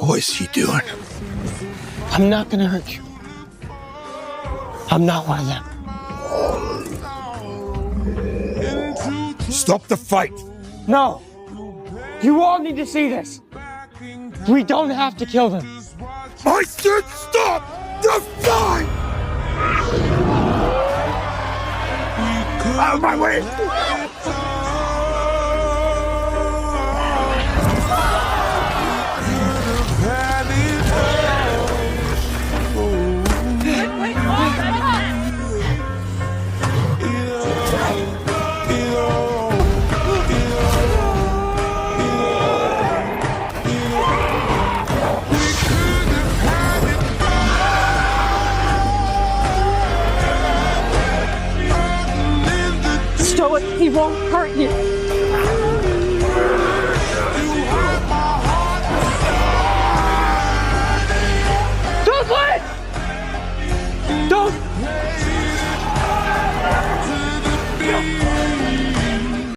What is he doing? I'm not gonna hurt you. I'm not one of them. Stop the fight! No! You all need to see this. We don't have to kill them. I said stop the fight! Out of my way!